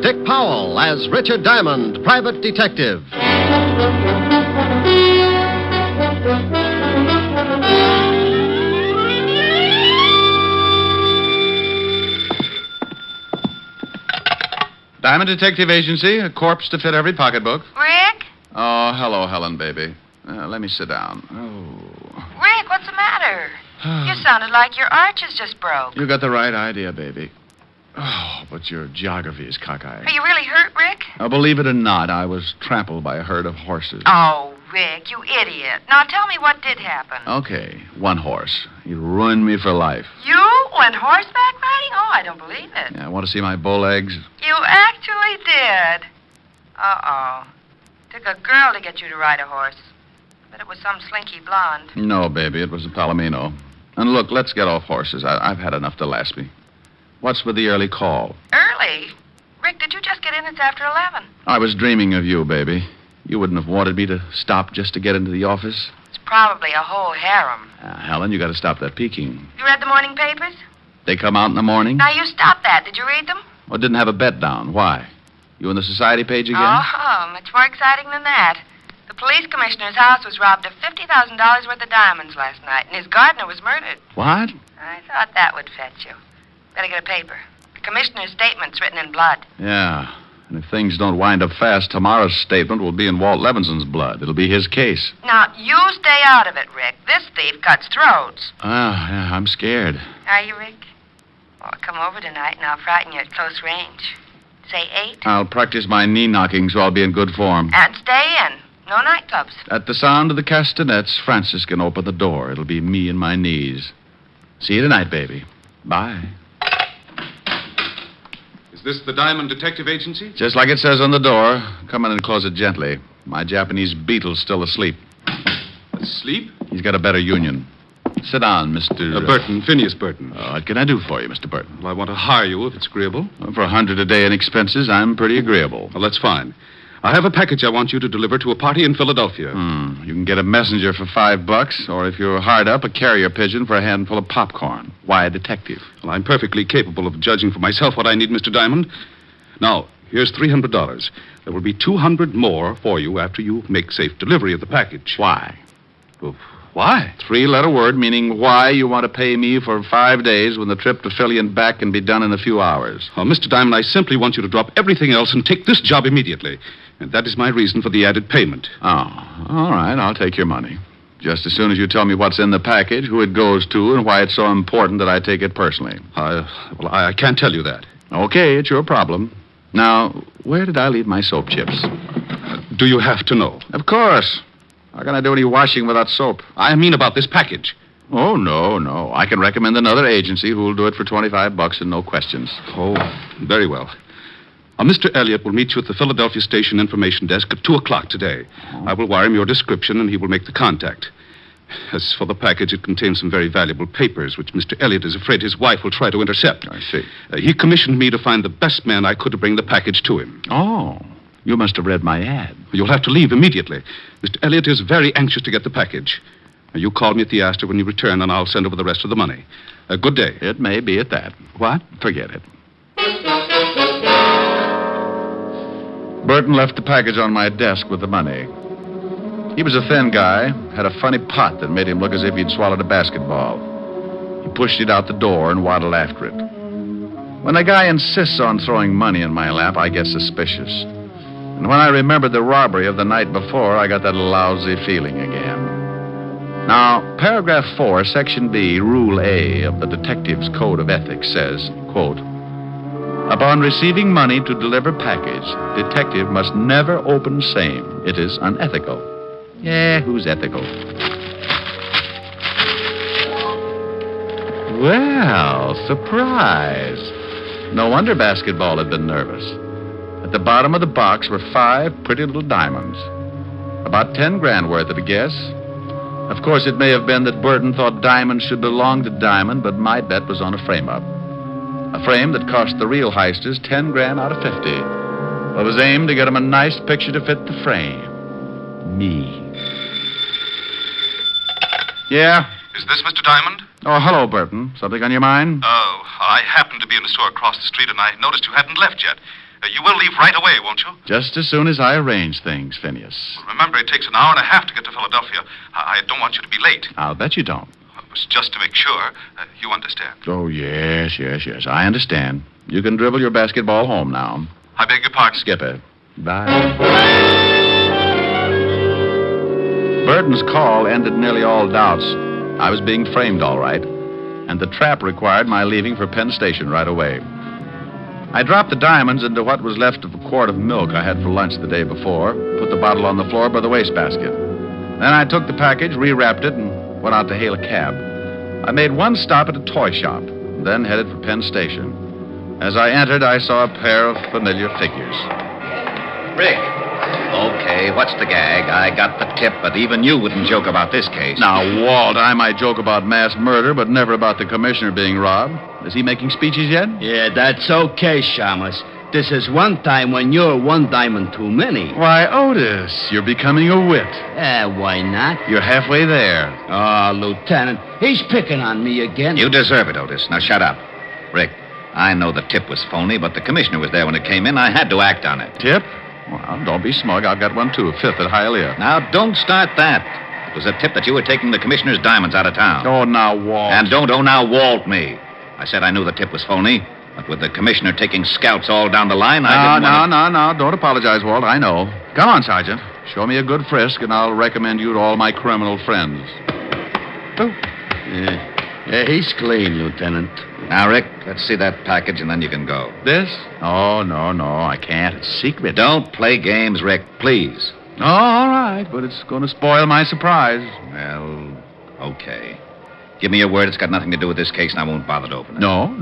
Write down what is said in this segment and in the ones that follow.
Dick Powell as Richard Diamond, private detective. Diamond Detective Agency, a corpse to fit every pocketbook. Rick? Oh, hello, Helen, baby. Let me sit down. Oh. Rick, what's the matter? You sounded like your arches just broke. You got the right idea, baby. Oh, but your geography is cockeyed. Are you really hurt, Rick? Now, believe it or not, I was trampled by a herd of horses. Oh, Rick, you idiot. Now tell me what did happen. Okay, one horse. He ruined me for life. You went horseback riding? Oh, I don't believe it. Yeah, want to see my bull legs? You actually did. Uh-oh. Took a girl to get you to ride a horse. But it was some slinky blonde. No, baby, it was a Palomino. And look, let's get off horses. I've had enough to last me. What's with the early call? Early? Rick, did you just get in? It's after 11. I was dreaming of you, baby. You wouldn't have wanted me to stop just to get into the office. It's probably a whole harem. Helen, you got to stop that peeking. You read the morning papers? They come out in the morning? Now, you stop that. Did you read them? Well, didn't have a bet down. Why? You on the society page again? Oh, much more exciting than that. The police commissioner's house was robbed of $50,000 worth of diamonds last night, and his gardener was murdered. What? I thought that would fetch you. Better get a paper. The commissioner's statement's written in blood. Yeah. And if things don't wind up fast, tomorrow's statement will be in Walt Levinson's blood. It'll be his case. Now, you stay out of it, Rick. This thief cuts throats. Yeah, I'm scared. Are you, Rick? Well, come over tonight, and I'll frighten you at close range. Say 8. I'll practice my knee knocking so I'll be in good form. And stay in. No nightclubs. At the sound of the castanets, Francis can open the door. It'll be me and my knees. See you tonight, baby. Bye. Is this the Diamond Detective Agency? Just like it says on the door. Come in and close it gently. My Japanese beetle's still asleep. Asleep? He's got a better union. Sit down, Mr. Burton, Phineas Burton. What can I do for you, Mr. Burton? Well, I want to hire you if it's agreeable. Well, for $100 a day in expenses, I'm pretty agreeable. Well, that's fine. I have a package I want you to deliver to a party in Philadelphia. You can get a messenger for $5, or if you're hard up, a carrier pigeon for a handful of popcorn. Why a detective? Well, I'm perfectly capable of judging for myself what I need, Mr. Diamond. Now, here's $300. There will be $200 more for you after you make safe delivery of the package. Why? Well, why? 3-letter word meaning why you want to pay me for 5 days when the trip to Philly and back can be done in a few hours. Oh, Mr. Diamond, I simply want you to drop everything else and take this job immediately. And that is my reason for the added payment. Oh, all right. I'll take your money. Just as soon as you tell me what's in the package, who it goes to, and why it's so important that I take it personally. I can't tell you that. Okay, it's your problem. Now, where did I leave my soap chips? Do you have to know? Of course. How can I do any washing without soap? I mean about this package. Oh, no. I can recommend another agency who will do it for $25 and no questions. Oh, very well. Mr. Elliott will meet you at the Philadelphia Station Information Desk at 2 o'clock today. I will wire him your description, and he will make the contact. As for the package, it contains some very valuable papers, which Mr. Elliott is afraid his wife will try to intercept. I see. He commissioned me to find the best man I could to bring the package to him. Oh, you must have read my ad. You'll have to leave immediately. Mr. Elliott is very anxious to get the package. You call me at the Astor when you return, and I'll send over the rest of the money. Good day. It may be at that. What? Forget it. Burton left the package on my desk with the money. He was a thin guy, had a funny pot that made him look as if he'd swallowed a basketball. He pushed it out the door and waddled after it. When a guy insists on throwing money in my lap, I get suspicious. And when I remembered the robbery of the night before, I got that lousy feeling again. Now, paragraph 4, section B, rule A of the Detective's Code of Ethics says, quote, upon receiving money to deliver package, detective must never open same. It is unethical. Yeah, who's ethical? Well, surprise. No wonder basketball had been nervous. At the bottom of the box were 5 pretty little diamonds. About 10 grand worth of a guess. Of course, it may have been that Burton thought diamonds should belong to Diamond, but my bet was on a frame-up. A frame that cost the real heisters 10 grand out of 50. It was aimed to get them a nice picture to fit the frame. Me. Yeah? Is this Mr. Diamond? Oh, hello, Burton. Something on your mind? Oh, I happened to be in a store across the street, and I noticed you hadn't left yet. You will leave right away, won't you? Just as soon as I arrange things, Phineas. Remember, it takes an hour and a half to get to Philadelphia. I don't want you to be late. I'll bet you don't. It was just to make sure. You understand. Oh, yes. I understand. You can dribble your basketball home now. I beg your pardon. Skip it. Bye. Burton's call ended nearly all doubts. I was being framed all right, and the trap required my leaving for Penn Station right away. I dropped the diamonds into what was left of a quart of milk I had for lunch the day before, put the bottle on the floor by the wastebasket. Then I took the package, rewrapped it, and went out to hail a cab. I made one stop at a toy shop, then headed for Penn Station. As I entered, I saw a pair of familiar figures. Rick. Okay, what's the gag? I got the tip, but even you wouldn't joke about this case. Now, Walt, I might joke about mass murder, but never about the commissioner being robbed. Is he making speeches yet? Yeah, that's okay, Shamus. This is one time when you're one diamond too many. Why, Otis, you're becoming a wit. Why not? You're halfway there. Oh, Lieutenant, he's picking on me again. You deserve it, Otis. Now shut up. Rick, I know the tip was phony, but the commissioner was there when it came in. I had to act on it. Tip? Well, don't be smug. I've got one, too. A fifth at Hialeah. Now, don't start that. It was a tip that you were taking the commissioner's diamonds out of town. Oh, now, Walt. And don't now Walt me. I said I knew the tip was phony, but with the commissioner taking scouts all down the line, I didn't want to... No. Don't apologize, Walt. I know. Come on, Sergeant. Show me a good frisk, and I'll recommend you to all my criminal friends. Oh. Yeah, he's clean, Lieutenant. Now, Rick, let's see that package, and then you can go. This? Oh, no, I can't. It's secret. Don't play games, Rick, please. Oh, all right, but it's going to spoil my surprise. Well, okay. Give me your word it's got nothing to do with this case, and I won't bother to open it. No,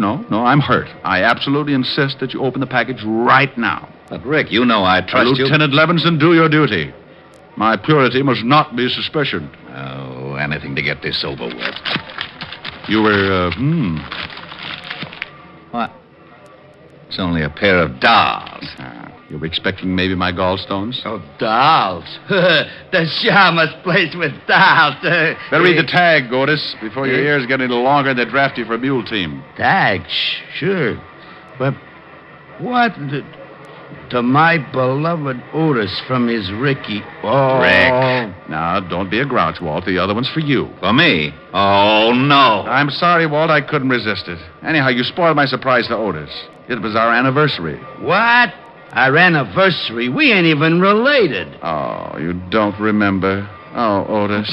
I'm hurt. I absolutely insist that you open the package right now. But, Rick, you know I trust you. Lieutenant Levinson, do your duty. My purity must not be suspicioned. Oh, anything to get this over with. You were, What? It's only a pair of dolls. You were expecting maybe my gallstones? Oh, dolls. The Shamus plays with dolls. Better read the tag, Otis, before your ears get any longer and they draft you for a mule team. Tag? Sure. But what? To my beloved Otis from his Ricky. Oh. Rick. Now, don't be a grouch, Walt. The other one's for you. For me? Oh, no. I'm sorry, Walt. I couldn't resist it. Anyhow, you spoiled my surprise to Otis. It was our anniversary. What? Our anniversary? We ain't even related. Oh, you don't remember. Oh, Otis.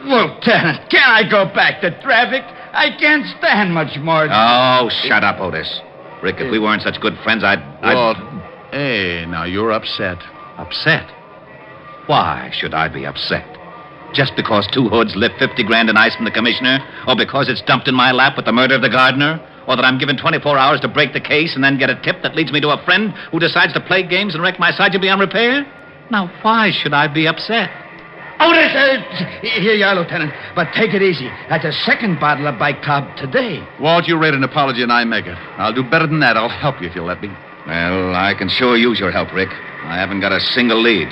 Lieutenant, can I go back to traffic? I can't stand much more. Oh, shut up, Otis. Rick, if we weren't such good friends, Walt, hey, now you're upset. Upset? Why should I be upset? Just because two hoods lift 50 grand in ice from the commissioner? Or because it's dumped in my lap with the murder of the gardener? Or that I'm given 24 hours to break the case and then get a tip that leads me to a friend who decides to play games and wreck my side beyond repair? Now, why should I be upset? Otis, here you are, Lieutenant. But take it easy. That's a second bottle of bicob today. Walt, you rate an apology and I make it. I'll do better than that. I'll help you if you'll let me. Well, I can sure use your help, Rick. I haven't got a single lead.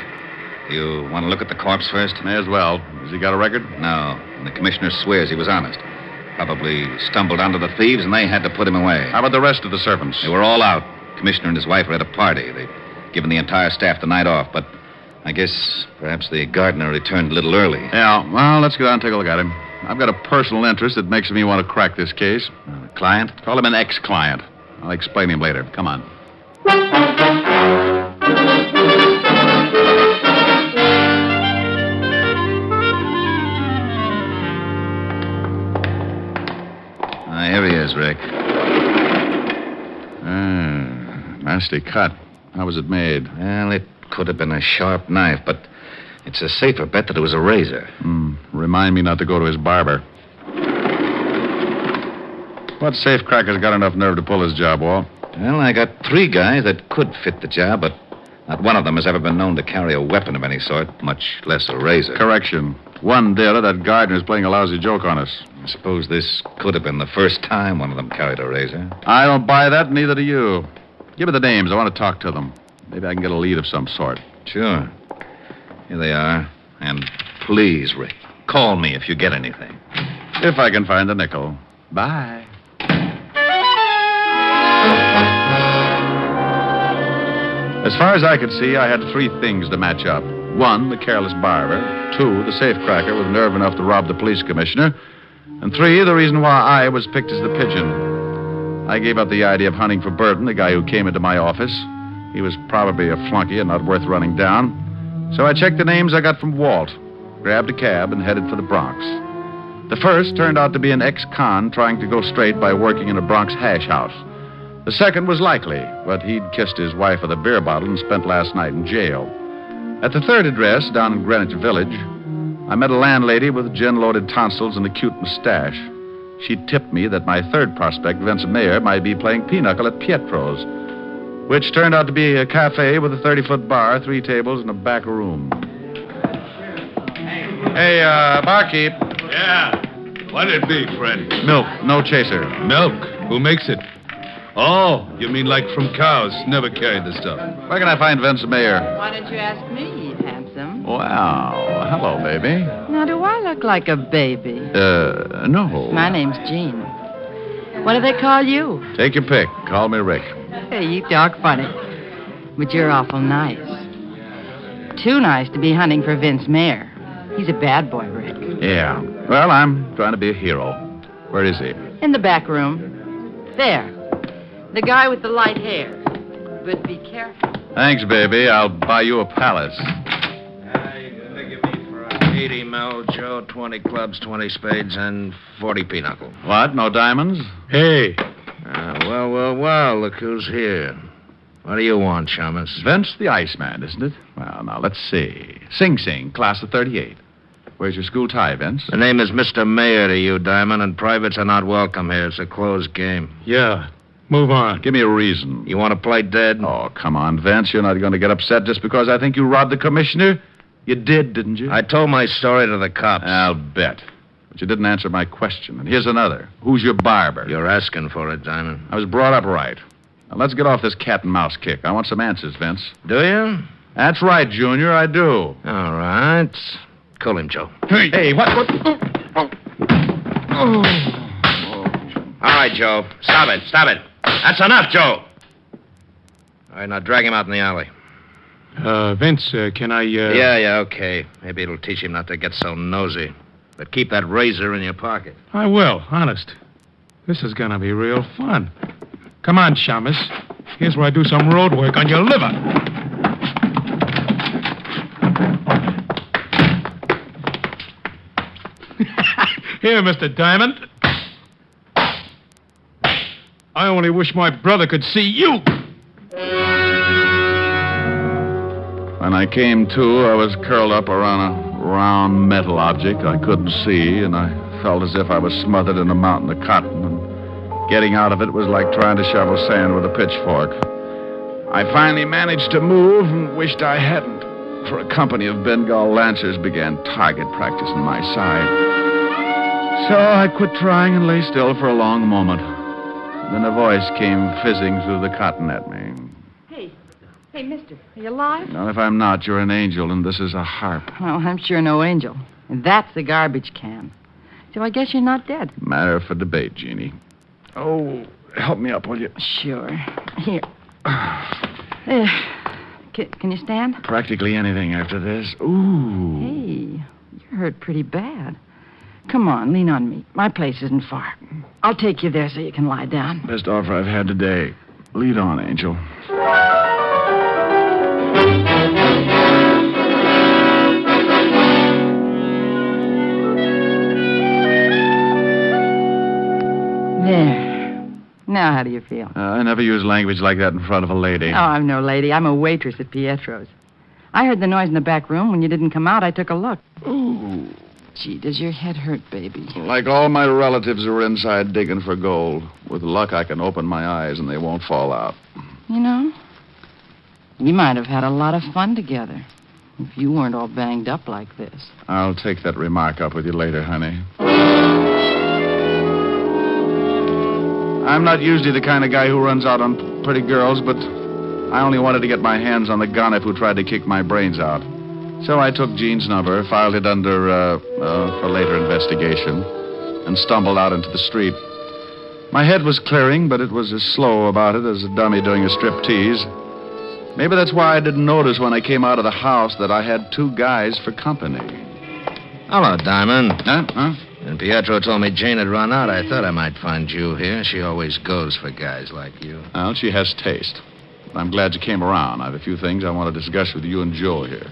You want to look at the corpse first? May as well. Has he got a record? No. And the commissioner swears he was honest. Probably stumbled onto the thieves and they had to put him away. How about the rest of the servants? They were all out. Commissioner and his wife were at a party. They'd given the entire staff the night off, but I guess perhaps the gardener returned a little early. Yeah, well, let's go down and take a look at him. I've got a personal interest that makes me want to crack this case. Client? Call him an ex-client. I'll explain him later. Come on. Here he is, Rick. Nasty cut. How was it made? Well, it could have been a sharp knife, but it's a safer bet that it was a razor. Remind me not to go to his barber. What safecracker's got enough nerve to pull his job, Walt? Well, I got 3 guys that could fit the job, but not one of them has ever been known to carry a weapon of any sort, much less a razor. Correction. One dealer, that gardener's playing a lousy joke on us. I suppose this could have been the first time one of them carried a razor. I don't buy that, neither do you. Give me the names. I want to talk to them. Maybe I can get a lead of some sort. Sure. Here they are. And please, Rick, call me if you get anything. If I can find a nickel. Bye. As far as I could see, I had three things to match up. One, the careless barber. Two, the safecracker with nerve enough to rob the police commissioner. And three, the reason why I was picked as the pigeon. I gave up the idea of hunting for Burton, the guy who came into my office. He was probably a flunky and not worth running down. So I checked the names I got from Walt, grabbed a cab, and headed for the Bronx. The first turned out to be an ex-con trying to go straight by working in a Bronx hash house. The second was likely, but he'd kissed his wife with a beer bottle and spent last night in jail. At the third address, down in Greenwich Village, I met a landlady with gin-loaded tonsils and a cute mustache. She tipped me that my third prospect, Vincent Mayer, might be playing pinochle at Pietro's, which turned out to be a cafe with a 30-foot bar, 3 tables, and a back room. Hey, barkeep. Yeah. What'd it be, Fred? Milk, no chaser. Milk? Who makes it? Oh, you mean like from cows? Never carried the stuff. Where can I find Vincent Mayer? Why don't you ask me, handsome? Wow. Hello, baby. Now, do I look like a baby? No. My name's Jean. What do they call you? Take your pick. Call me Rick. Hey, you talk funny. But you're awful nice. Too nice to be hunting for Vince Mayer. He's a bad boy, Rick. Yeah. Well, I'm trying to be a hero. Where is he? In the back room. There. The guy with the light hair. But be careful. Thanks, baby. I'll buy you a palace. You're gonna give me for 80 mil, Joe, 20 clubs, 20 spades, and 40 pinochle. What? No diamonds? Hey. Well, look who's here. What do you want, Shamus? Vince the Iceman, isn't it? Well, now, let's see. Sing Sing, class of 38. Where's your school tie, Vince? The name is Mr. Mayer to you, Diamond, and privates are not welcome here. It's a closed game. Yeah. Move on. Give me a reason. You want to play dead? Oh, come on, Vince. You're not going to get upset just because I think you robbed the commissioner? You did, didn't you? I told my story to the cops. I'll bet. But you didn't answer my question. And here's another. Who's your barber? You're asking for it, Diamond. I was brought up right. Now, let's get off this cat and mouse kick. I want some answers, Vince. Do you? That's right, Junior, I do. All right. Call him, Joe. Hey, what? All right, Joe. Stop it. That's enough, Joe. All right, now drag him out in the alley. Vince, can I, Yeah, okay. Maybe it'll teach him not to get so nosy. But keep that razor in your pocket. I will, honest. This is gonna be real fun. Come on, Shamus. Here's where I do some road work on your liver. Here, Mr. Diamond. I only wish my brother could see you. When I came to, I was curled up around a round metal object I couldn't see, and I felt as if I was smothered in a mountain of cotton, and getting out of it was like trying to shovel sand with a pitchfork. I finally managed to move and wished I hadn't, for a company of Bengal Lancers began target practice on my side. So I quit trying and lay still for a long moment. Then a voice came fizzing through the cotton at me. Hey, mister, are you alive? Now, if I'm not, you're an angel, and this is a harp. Well, I'm sure no angel. And that's the garbage can. So I guess you're not dead. Matter for debate, Jeannie. Oh, help me up, will you? Sure. Here. Can you stand? Practically anything after this. Ooh. Hey, you're hurt pretty bad. Come on, lean on me. My place isn't far. I'll take you there so you can lie down. Best offer I've had today. Lead on, Angel. There. Now, how do you feel? I never use language like that in front of a lady. Oh, I'm no lady. I'm a waitress at Pietro's. I heard the noise in the back room. When you didn't come out, I took a look. Ooh. Gee, does your head hurt, baby? Like all my relatives who are inside digging for gold. With luck, I can open my eyes and they won't fall out. You know, we might have had a lot of fun together if you weren't all banged up like this. I'll take that remark up with you later, honey. I'm not usually the kind of guy who runs out on pretty girls, but I only wanted to get my hands on the gonif who tried to kick my brains out. So I took Jean's number, filed it under, for later investigation, and stumbled out into the street. My head was clearing, but it was as slow about it as a dummy doing a striptease. Maybe that's why I didn't notice when I came out of the house that I had two guys for company. Hello, Diamond. Huh? When Pietro told me Jane had run out, I thought I might find you here. She always goes for guys like you. Well, she has taste. I'm glad you came around. I have a few things I want to discuss with you and Joe here.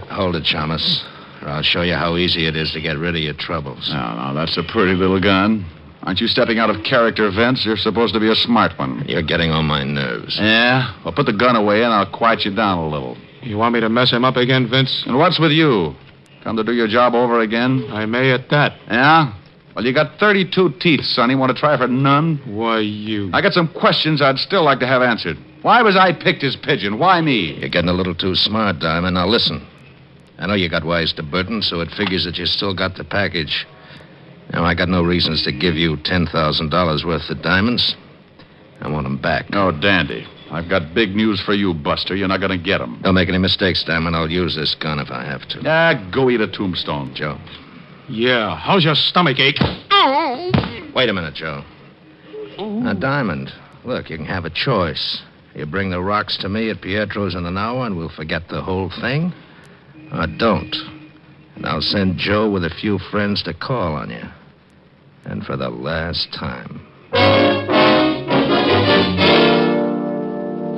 Hold it, Chalmers, or I'll show you how easy it is to get rid of your troubles. No, that's a pretty little gun. Aren't you stepping out of character, Vince? You're supposed to be a smart one. You're getting on my nerves. Yeah? Well, put the gun away and I'll quiet you down a little. You want me to mess him up again, Vince? And what's with you? Come to do your job over again? I may at that. Yeah? Well, you got 32 teeth, sonny. Want to try for none? Why, you... I got some questions I'd still like to have answered. Why was I picked as pigeon? Why me? You're getting a little too smart, Diamond. Now, listen. I know you got wise to Burton, so it figures that you still got the package. Now, I got no reasons to give you $10,000 worth of diamonds. I want them back. Oh, dandy. I've got big news for you, Buster. You're not going to get them. Don't make any mistakes, Diamond. I'll use this gun if I have to. Go eat a tombstone. Joe. Yeah, how's your stomach ache? Wait a minute, Joe. Now, Diamond, look, you can have a choice. You bring the rocks to me at Pietro's in an hour and we'll forget the whole thing. Or don't. And I'll send Joe with a few friends to call on you. And for the last time.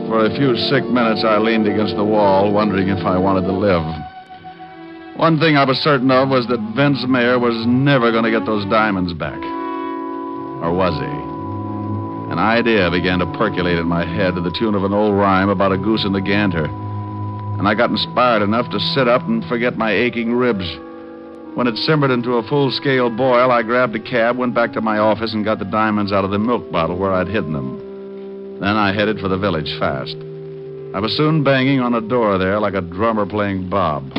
For a few sick minutes, I leaned against the wall, wondering if I wanted to live. One thing I was certain of was that Vince Mayer was never going to get those diamonds back. Or was he? An idea began to percolate in my head to the tune of an old rhyme about a goose and a gander. And I got inspired enough to sit up and forget my aching ribs. When it simmered into a full-scale boil, I grabbed a cab, went back to my office, and got the diamonds out of the milk bottle where I'd hidden them. Then I headed for the village fast. I was soon banging on a door there like a drummer playing Bob.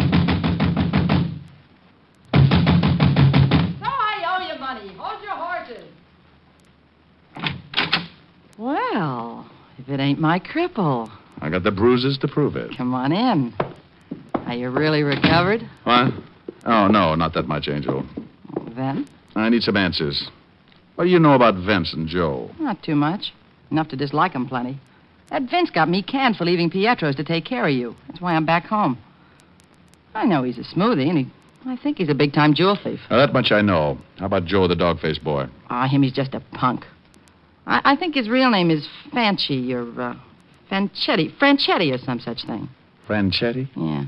Well, if it ain't my cripple. I got the bruises to prove it. Come on in. Are you really recovered? What? Oh, no, not that much, Angel. Then? I need some answers. What do you know about Vince and Joe? Not too much. Enough to dislike 'em plenty. That Vince got me canned for leaving Pietro's to take care of you. That's why I'm back home. I know he's a smoothie, and I think he's a big-time jewel thief. Now, that much I know. How about Joe, the dog-faced boy? Him, he's just a punk. I think his real name is Fanchi or Franchetti or some such thing. Franchetti? Yeah.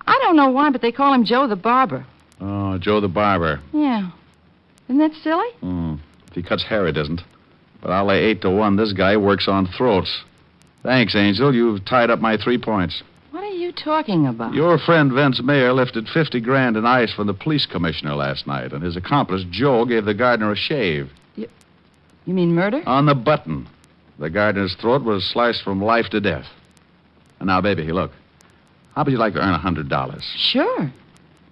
I don't know why, but they call him Joe the Barber. Oh, Joe the Barber. Yeah. Isn't that silly? If he cuts hair, it isn't. But I'll lay 8-1 this guy works on throats. Thanks, Angel. You've tied up my 3 points. What are you talking about? Your friend Vince Mayer lifted 50 grand in ice from the police commissioner last night, and his accomplice, Joe, gave the gardener a shave. You mean murder? On the button. The gardener's throat was sliced from life to death. And now, baby, look. How would you like to earn $100? Sure.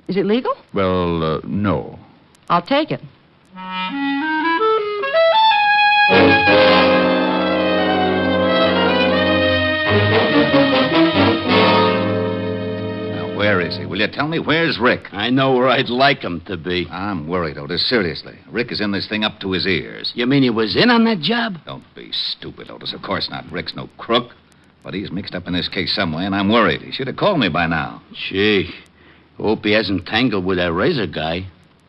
Is it legal? Well, no. I'll take it. Now, where is he? Will you tell me? Where's Rick? I know where I'd like him to be. I'm worried, Otis. Seriously. Rick is in this thing up to his ears. You mean he was in on that job? Don't be stupid, Otis. Of course not. Rick's no crook. But he's mixed up in this case some way, and I'm worried. He should have called me by now. Gee, hope he hasn't tangled with that razor guy.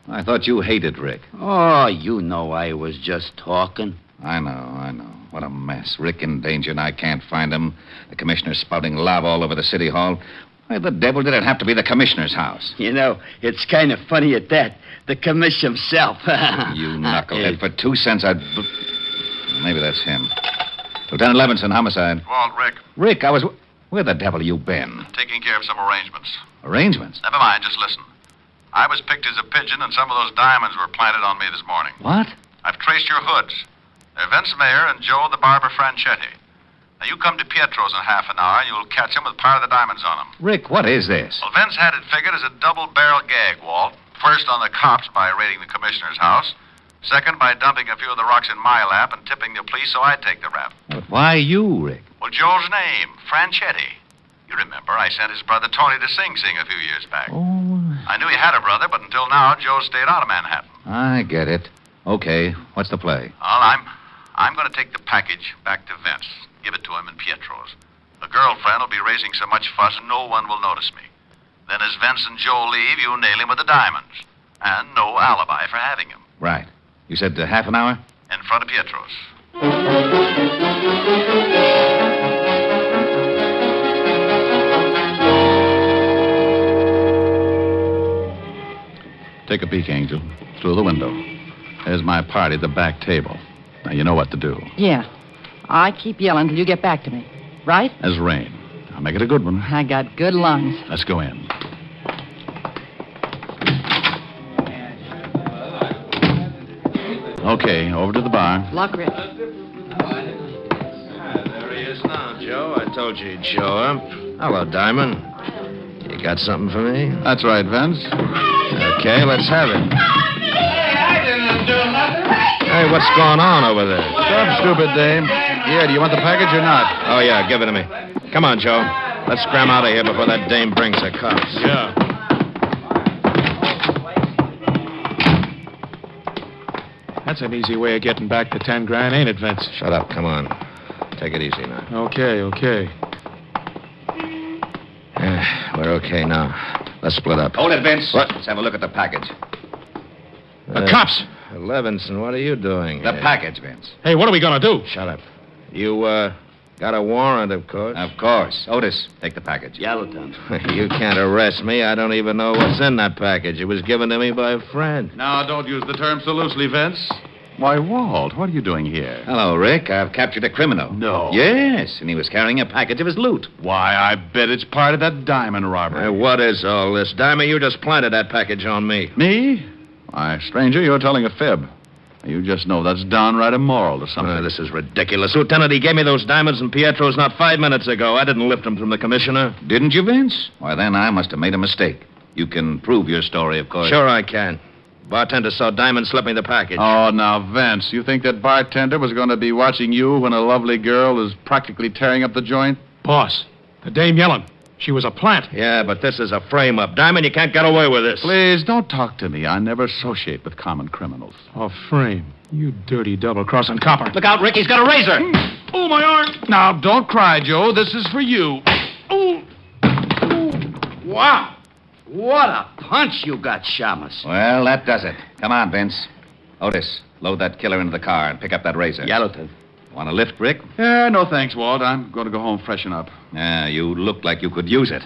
I thought you hated Rick. Oh, you know I was just talking. I know. What a mess. Rick in danger, and I can't find him. The commissioner's spouting lava all over the city hall. Why the devil did it have to be the commissioner's house? You know, it's kind of funny at that. The commissioner himself. You knucklehead. For 2 cents, I'd... Maybe that's him. Lieutenant Levinson, homicide. Walt, Rick. Rick, where the devil you been? Taking care of some arrangements. Arrangements? Never mind, just listen. I was picked as a pigeon, and some of those diamonds were planted on me this morning. What? I've traced your hoods. They're Vince Mayer and Joe the Barber Franchetti. Now, you come to Pietro's in half an hour, and you'll catch him with part of the diamonds on him. Rick, what is this? Well, Vince had it figured as a double-barrel gag, Walt. First on the cops by raiding the commissioner's house. Second, by dumping a few of the rocks in my lap and tipping the police so I'd take the rap. But why you, Rick? Well, Joe's name, Franchetti. You remember, I sent his brother Tony to Sing Sing a few years back. Oh. I knew he had a brother, but until now, Joe stayed out of Manhattan. I get it. Okay, what's the play? Well, I'm going to take the package back to Vince. Give it to him in Pietro's. The girlfriend will be raising so much fuss no one will notice me. Then as Vince and Joe leave, you nail him with the diamonds. And no alibi for having him. Right. You said half an hour? In front of Pietro's. Take a peek, Angel. Through the window. There's my party at the back table. Now, you know what to do. Yeah. I keep yelling till you get back to me. Right? As rain. I'll make it a good one. I got good lungs. Let's go in. Okay, over to the bar. Luck, Rick. There he is now, Joe. I told you he'd show up. Hello, Diamond. You got something for me? That's right, Vince. Okay, let's have it. Hey, what's going on over there? Stop, stupid dame. Yeah, do you want the package or not? Oh, yeah, give it to me. Come on, Joe. Let's scram out of here before that dame brings her cops. Yeah. That's an easy way of getting back to 10 grand, ain't it, Vince? Shut up. Come on. Take it easy now. Okay. We're okay now. Let's split up. Hold it, Vince. What? Let's have a look at the package. The cops! Levinson, what are you doing The here? package, Vince. Hey, what are we gonna do? Shut up. You, got a warrant, of course. Of course. Otis, take the package. Yellowton. You can't arrest me. I don't even know what's in that package. It was given to me by a friend. Now, don't use the term so loosely, Vince. Why, Walt, what are you doing here? Hello, Rick. I've captured a criminal. No. Yes, and he was carrying a package of his loot. Why, I bet it's part of that diamond robbery. Hey, what is all this? Diamond, you just planted that package on me. Me? Why, stranger, you're telling a fib. You just know that's downright immoral or something. This is ridiculous. Lieutenant, he gave me those diamonds and Pietro's not 5 minutes ago. I didn't lift them from the commissioner. Didn't you, Vince? Why, then I must have made a mistake. You can prove your story, of course. Sure I can. Bartender saw Diamond slip me the package. Oh, now, Vince, you think that bartender was going to be watching you when a lovely girl is practically tearing up the joint? Boss, the dame yelling. She was a plant. Yeah, but this is a frame-up. Diamond, you can't get away with this. Please, don't talk to me. I never associate with common criminals. A frame. You dirty double-crossing copper. Look out, Rick. He's got a razor. Oh, my arm. Now, don't cry, Joe. This is for you. Wow. What a punch you got, Shamus. Well, that does it. Come on, Vince. Otis, load that killer into the car and pick up that razor. Yellowton. Want a lift, Rick? Yeah, no thanks, Walt. I'm going to go home freshen up. Yeah, you look like you could use it.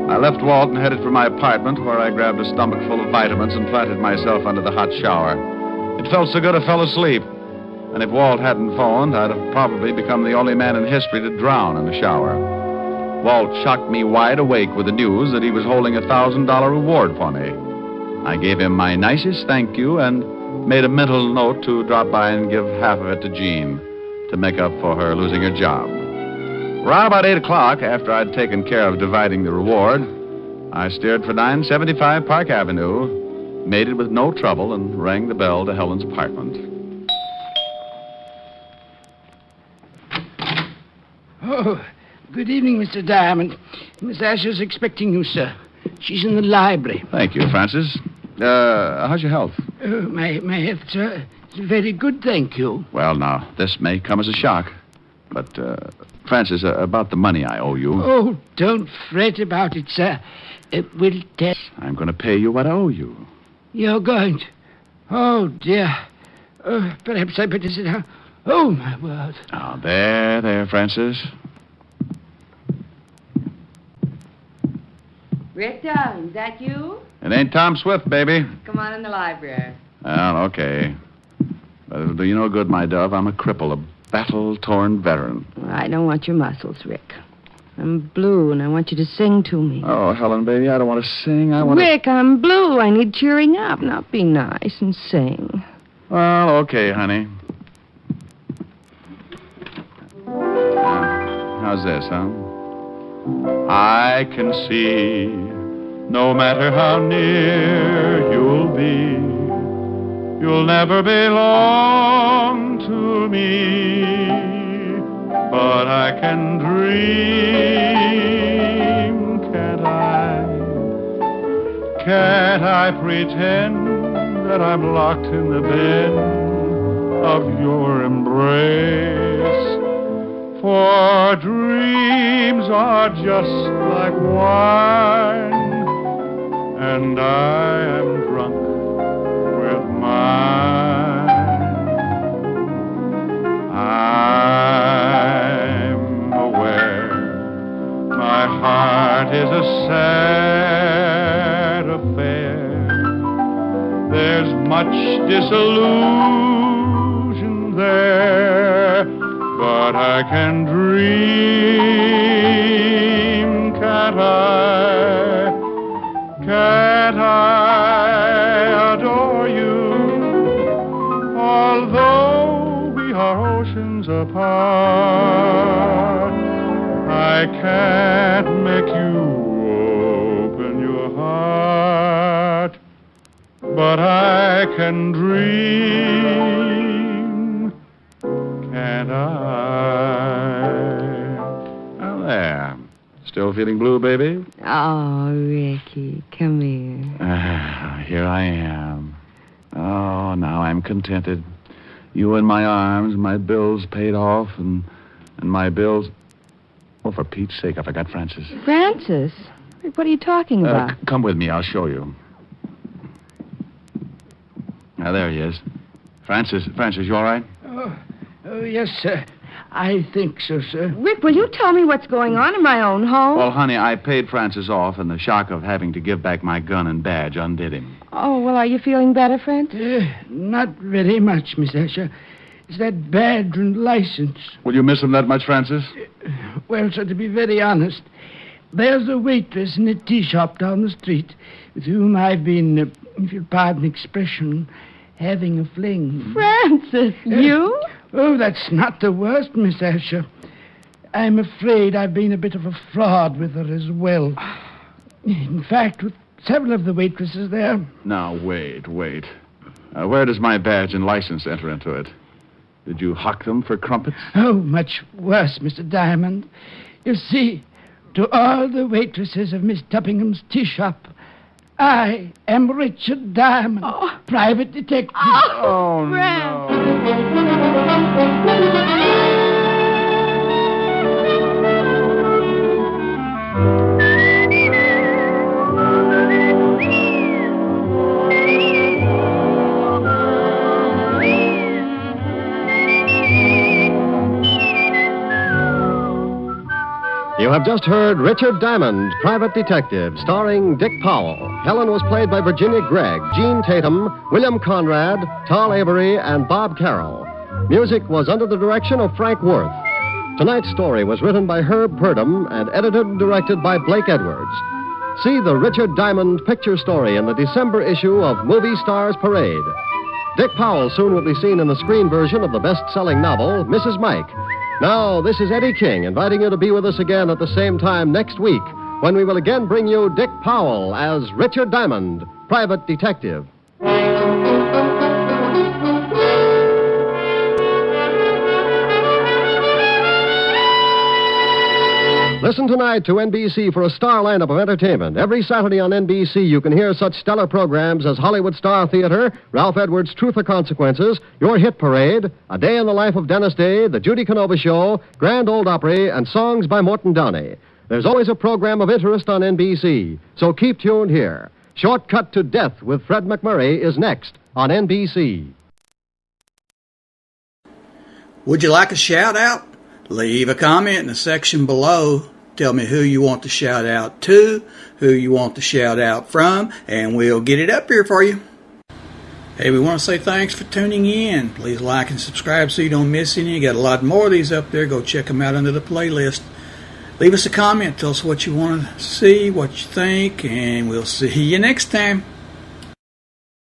I left Walt and headed for my apartment, where I grabbed a stomach full of vitamins and planted myself under the hot shower. It felt so good I fell asleep. And if Walt hadn't phoned, I'd have probably become the only man in history to drown in the shower. Walt shocked me wide awake with the news that he was holding a $1,000 reward for me. I gave him my nicest thank you and made a mental note to drop by and give half of it to Jean to make up for her losing her job. Around about 8 o'clock, after I'd taken care of dividing the reward, I steered for 975 Park Avenue, made it with no trouble, and rang the bell to Helen's apartment. Oh, good evening, Mr. Diamond. Miss Asher's expecting you, sir. She's in the library. Thank you, Francis. How's your health? My health, sir, is very good, thank you. Well, now, this may come as a shock. But, Francis, about the money I owe you. Oh, don't fret about it, sir. We'll tell. I'm going to pay you what I owe you. You're going to? Oh, dear. Perhaps I better sit down. Oh, my word. Oh, there, Francis. Rick, darling, is that you? It ain't Tom Swift, baby. Come on in the library. Well, okay. But it'll do you no good, my dove. I'm a cripple, a battle-torn veteran. I don't want your muscles, Rick. I'm blue, and I want you to sing to me. Oh, Helen, baby, I don't want to sing. I want Rick, I'm blue. I need cheering up. Now be nice and sing. Well, okay, honey. How's this, huh? I can see, no matter how near you'll be, you'll never belong to me, but I can dream Can't I pretend that I'm locked in the bed of your embrace? For dreams are just like wine, and I am drunk with mine. I'm aware my heart is a sad affair. There's much disillusion there, but I can dream, can't I? Can't I adore you? Although we are oceans apart, I can't make you open your heart, but I can dream, can't I? Oh, there. Still feeling blue, baby? Oh, Ricky, come here. Here I am. Oh, now I'm contented. You in my arms, my bills paid off, and my bills... Oh, for Pete's sake, I forgot Francis. Francis? Rick, what are you talking about? Come with me, I'll show you. Now, there he is. Francis, you all right? Oh, yes, sir. I think so, sir. Rick, will you tell me what's going on in my own home? Well, honey, I paid Francis off, and the shock of having to give back my gun and badge undid him. Oh, well, are you feeling better, Francis? Not very much, Miss Asher. It's that badge and license. Will you miss him that much, Francis? Well, sir, to be very honest, there's a waitress in a tea shop down the street with whom I've been, if you'll pardon the expression, having a fling. Francis, you? Oh, that's not the worst, Miss Asher. I'm afraid I've been a bit of a fraud with her as well. In fact, with several of the waitresses there. Now, wait. Where does my badge and license enter into it? Did you huck them for crumpets? Oh, much worse, Mr. Diamond. You see, to all the waitresses of Miss Tuppingham's tea shop, I am Richard Diamond, private detective. Oh, no. You have just heard Richard Diamond, Private Detective, starring Dick Powell. Helen was played by Virginia Gregg, Gene Tatum, William Conrad, Tal Avery, and Bob Carroll. Music was under the direction of Frank Worth. Tonight's story was written by Herb Purdom and edited and directed by Blake Edwards. See the Richard Diamond picture story in the December issue of Movie Stars Parade. Dick Powell soon will be seen in the screen version of the best-selling novel, Mrs. Mike. Now, this is Eddie King inviting you to be with us again at the same time next week when we will again bring you Dick Powell as Richard Diamond, Private Detective. Listen tonight to NBC for a star lineup of entertainment. Every Saturday on NBC, you can hear such stellar programs as Hollywood Star Theater, Ralph Edwards' Truth or Consequences, Your Hit Parade, A Day in the Life of Dennis Day, The Judy Canova Show, Grand Ole Opry, and songs by Morton Downey. There's always a program of interest on NBC, so keep tuned here. Shortcut to Death with Fred McMurray is next on NBC. Would you like a shout-out? Leave a comment in the section below. Tell me who you want to shout out to, who you want to shout out from, and we'll get it up here for you. Hey, we want to say thanks for tuning in. Please like and subscribe so you don't miss any. You got a lot more of these up there. Go check them out under the playlist. Leave us a comment. Tell us what you want to see, what you think, and we'll see you next time.